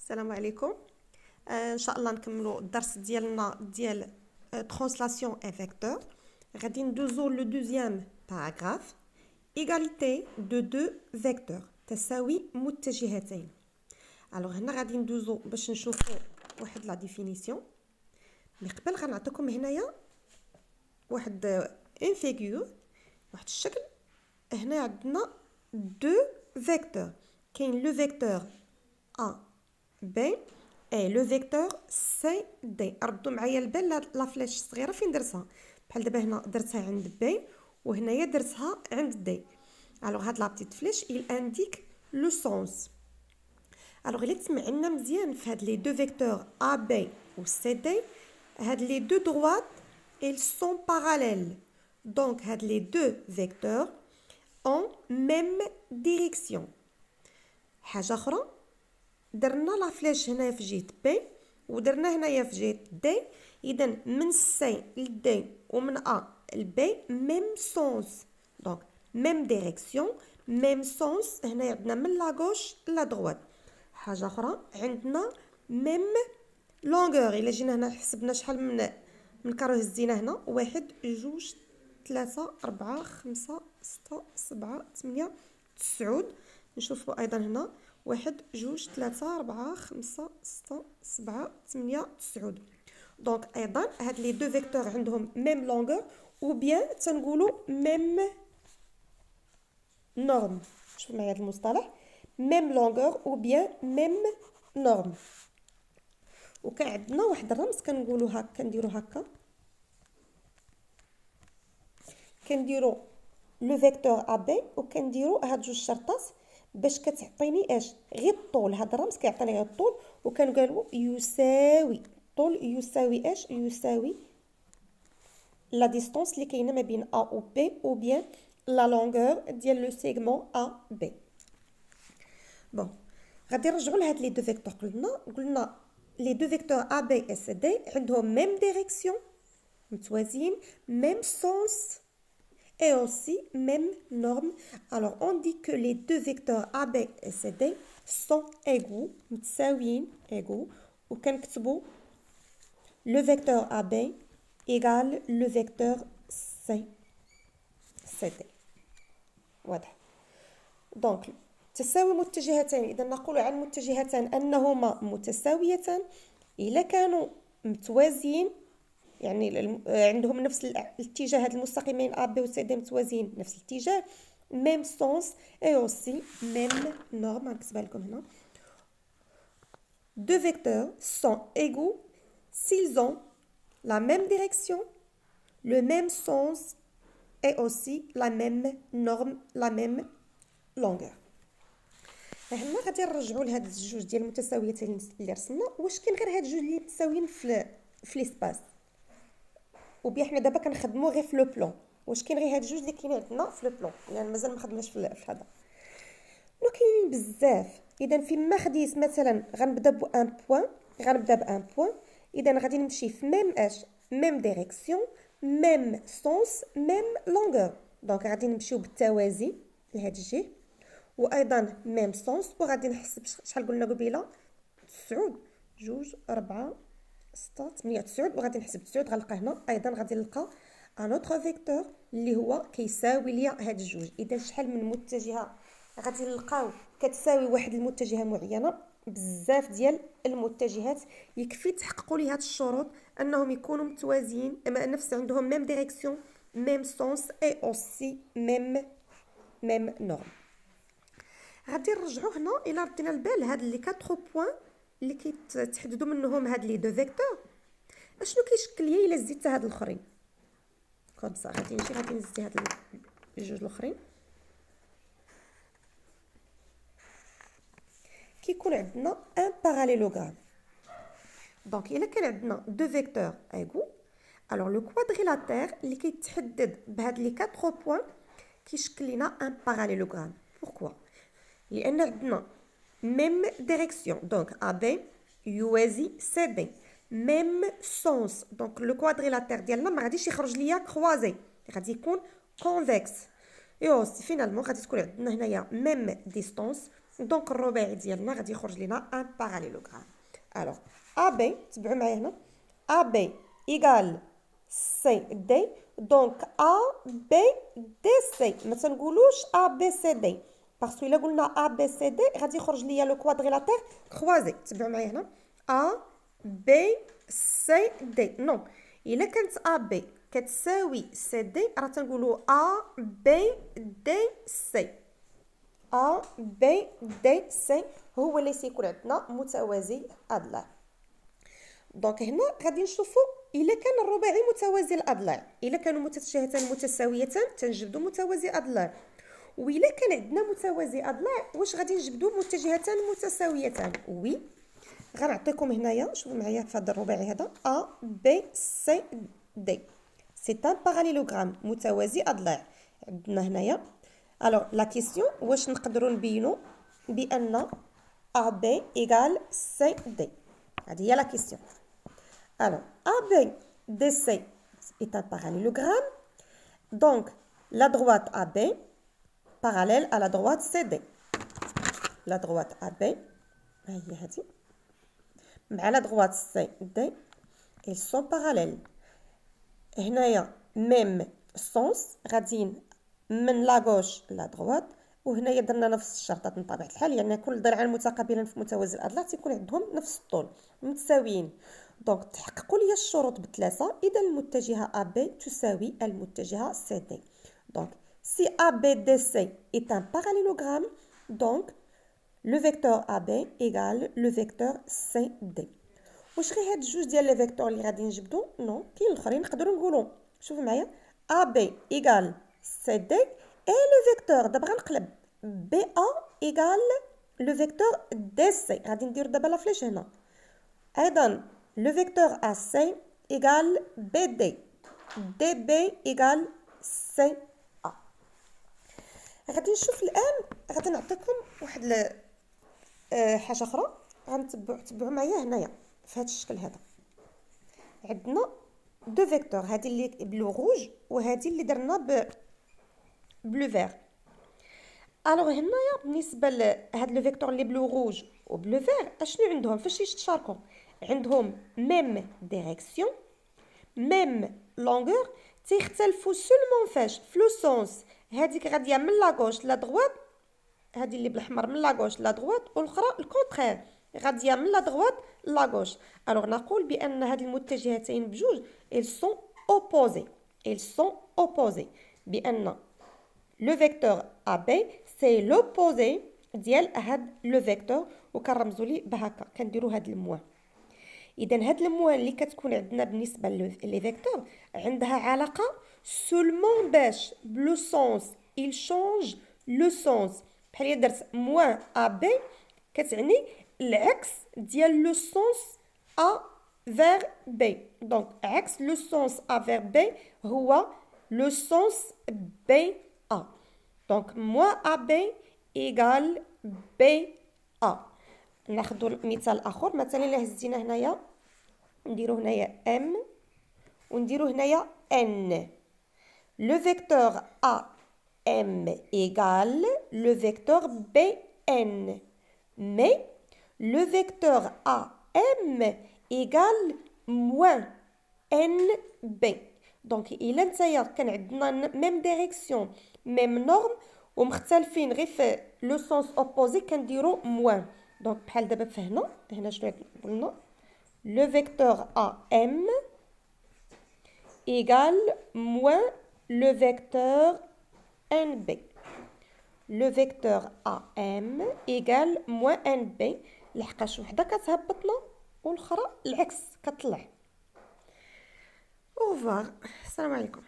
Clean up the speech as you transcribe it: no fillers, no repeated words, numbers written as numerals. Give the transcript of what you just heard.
السلام عليكم. ان شاء الله نكملوا الدرس ديالنا ديال ترانسلاسيون اي فيكتور. غادي ندوزو لو دوزيام باراغراف. ايغاليتي دو دو فيكتور، تساوي متجهتين. الوغ هنا غادي ندوزو باش نشوفوا واحد لا ديفينيسيون. مي قبل غنعطيكم هنايا واحد ان فيغور، واحد الشكل. هنا عندنا دو فيكتور، كاين لو فيكتور ا بي اي لو فيكتور سي دي. ردوا معايا البال لا فلاش الصغيره فين درتها، بحال دابا هنا درتها عند بي وهنايا درتها عند دي. الوغ هاد لا بتيت فلاش il indique لو سونس. الوغ الا تسمعنا مزيان في هاد لي دو فيكتور ا بي و سي دي، هاد لي دو droites ils sont parallèles. donc هاد لي دو فيكتور en même direction. حاجه اخرى، درنا لا فلاش هنا في جهه بي ودرنا هنايا في جهه دي. اذا من سي لدي ومن ا لبي ميم سونس، دونك ميم ديريكسيون ميم سونس. هنا عندنا من لا غوش لا دروات. حاجه اخرى، عندنا ميم لونغور. الا جينا هنا حسبنا شحال من كارو هزينا هنا، 1 2 3 4 5 6 7 8 9. نشوفوا ايضا هنا 1 2 3 4 5 6 7 8 9. دونك ايضا هاد لي دو فيكتور عندهم ميم لونغور او بيان تنقولوا ميم نورم. شوفوا معايا هاد المصطلح ميم لونغور او بيان ميم نورم. وكان عندنا واحد الرمز كنقولوا هكا، كنديروا هكا، كنديروا لو فيكتور ا بي وكنديروا هاد جوج شرطات باش كتعطيني اش غير الطول. هذا الرمز كيعطيني غير الطول، وكنقالوا يساوي الطول يساوي اش يساوي لا ديستونس اللي كاينه ما بين ا و بي او بيان لا لونغور ديال لو سيغمون ا بي. بون غادي نرجعوا لهاد لي دو فيكتور. قلنا لي دو فيكتور ا بي اس دي عندهم ميم ديريكسيون متوازيين، ميم سونس et aussi même norme. Alors on dit que les deux vecteurs AB et CD sont égaux, متساويين égaux. وكنكتبوا le vecteur AB égale le vecteur CD. واضح؟ دونك تساوي متجهتين، اذا نقول عن متجهتان انهما متساويتان الا كانوا متوازيين، يعني عندهم نفس الاتجاه. هاد المستقيمين ا بي و سي دي متوازيين نفس الاتجاه، ميم سونس اي اوسي ميم نورم. غنكتبها لكم هنا. دو فيكتور سون ايغو s'ils ont la même direction, le même sens et aussi la même norme, la même longueur. هنا غادي نرجعوا لهاد الجوج ديال المتساويتين اللي رسمنا. واش كاين غير هاد الجوج اللي متساويين في ليسباس؟ وبيا حنا دابا كنخدموا غير في لو بلون. واش كاين غير هاد الجوج اللي كاينين عندنا في لو بلون؟ يعني مازال ما خدمناش في هذا. لو كاينين بزاف. اذا فيما خديت مثلا غنبدا بان بوين، غنبدا بان بوين. اذا غادي نمشي في ميم اش ميم ديريكسيون ميم سونس ميم لونغور. دونك غادي نمشيو بالتوازي لهاد الجهه، وايضا ميم سونس. وغادي نحسب شحال قلنا قبيله، 9 2 4 6 8 9. وغادي نحسب 9 غنلقى هنا. ايضا غادي نلقى ان اوتر فيكتور اللي هو كيساوي ليا هاد الجوج. اذا شحال من متجهه غادي نلقاو كتساوي واحد المتجهه معينه. بزاف ديال المتجهات يكفي تحققوا لي هاد الشروط انهم يكونوا متوازيين، اما نفس عندهم ميم ديريكسيون ميم سونس اي اوسي ميم نورم. غادي نرجعوا هنا الى ردينا البال هاد لي 4 بوين اللي كيتحددوا منهم هاد لي دو فيكتور. اشنو كيشكل ليا الا زدت هاد الاخرين كومسا؟ غادي نزيد هاد الجوج الاخرين. كيكون عندنا ان باراليلوغرام. دونك الا كان عندنا دو فيكتور ايغو، الوغ لو كوادريلاتير اللي كيتحدد بهاد لي 4 بوين كيشكل لنا ان باراليلوغرام. بوركوا؟ لان عندنا ميم ديريكسيون، دونك ا بي يوازي سي دي، ميم سونس. دونك لو كوادريلاتير ديالنا ما غاديش يخرج ليا كروازي، غادي يكون كونفكس. اي اوسي فينالمون غادي تكون عندنا هنايا ميم ديستونس دونك الرباعي ديالنا غادي يخرج لنا ان باراليلوغرام. الوغ ا بي تبعوا معايا هنا ا بي ايكال سي دي. دونك ا بي دي سي ما تنقولوش ا بي سي دي باسكو الا قلنا ا بي سي دي غادي يخرج ليا لو كوادريلاتير كروازي. تبعوا معايا هنا ا بي سي دي. نو الا كانت ا بي كتساوي سي دي راه تنقولوا ا بي دي سي. ا بي دي سي هو اللي سيكون عندنا متوازي اضلاع. دونك هنا غادي نشوفوا الا كان الرباعي متوازي الاضلاع، الا كانوا متجهتان متساويتان تنجبدوا متوازي اضلاع، والا كان عندنا متوازي اضلاع واش غادي نجبدوا متجهتان متساويتان. وي غنعطيكم هنايا شوفوا معايا في هذا الرباعي هذا ا بي سي دي سي ان باراليلوغرام متوازي اضلاع عندنا هنايا. الوغ لا كيسيون واش نقدروا نبينوا بان ا بي ايكال سي دي، هذه هي لا كيسيون. الوغ ا بي دي سي est un parallélogramme, donc la droite AB parallèle à la droite CD. La droite AB هي هذه مع la droite CD ils sont parallèles. هنايا même sens غاديين من لا غوش لا دروات، وهنايا درنا نفس الشرطات من طبيعه الحال، يعني كل ضلعان متقابلين في متوازي الاضلاع تيكون عندهم نفس الطول متساويين. دونك تحققوا لي الشروط بثلاثه اذا المتجهه ا بي تساوي المتجهه سي دي. دونك si ABDC est un parallélogramme, donc le vecteur AB égale le vecteur CD. واش غير هاد الجوج ديال لي فيكتور اللي غادي نجبدو؟ نو، كاين الاخرين نقدروا نقولوا شوفوا معايا AB égale CD et le vecteur دابا غنقلب BA égale le vecteur DC. غادي ندير دابا لا فليش هنا. ايضا le vecteur AC égale BD, DB égale CA. غادي نشوف الان غادي نعطيكم واحد حاجه اخرى غنتبعوا معايا هنايا في هذا الشكل هذا. عندنا دو فيكتور، هذه اللي بلو روج وهذه اللي درنا بلو فير. الوغ هنايا بالنسبه لهاد لو فيكتور اللي بلو روج وبلو فير اشنو عندهم فاش يتشاركوا؟ عندهم ميم ديريكسيون ميم لونغور، تيختلفوا سولمون فاش في لو سونس. هذيك غاديه من لا غوش لا دروات، هذه اللي بالاحمر من لا غوش لا دروات، والاخرى الكونترير غاديه من لا دروات لا غوش. الوغ نقول بان هذه المتجهتين بجوج ils sont opposés بان لو فيكتور AB سي لوبوزي ديال هاد لو فيكتور، وكنرمزوا ليه بهكا كنديروا هاد الموان. اذا هاد الموان اللي كتكون عندنا بالنسبه لي فيكتور عندها علاقه سولمون باش بلو سونس il change لو سونس. بحال درت موان AB كتعني العكس ديال لو سونس A vers B. دونك عكس لو سونس A vers B هو لو سونس BA. دونك موان AB égale BA. ناخذ مثال اخر، مثلا الا هزينا هنايا نديرو هنايا M ونديرو هنايا N. Le vecteur AM égale le vecteur BN, mais le vecteur AM égale moins NB. Donc إلا نتايا كان عندنا même direction même norme ومختلفين غير في لو سونس اوبوزي كنديرو موان. دونك بحال دابا فهنا هنا شنو قلنا لو فيكتور AM égale moins le vecteur NB. Le vecteur AM égale moins NB لحقاش وحده كتهبطنا والاخرى العكس كتطلع. اوفر. السلام عليكم.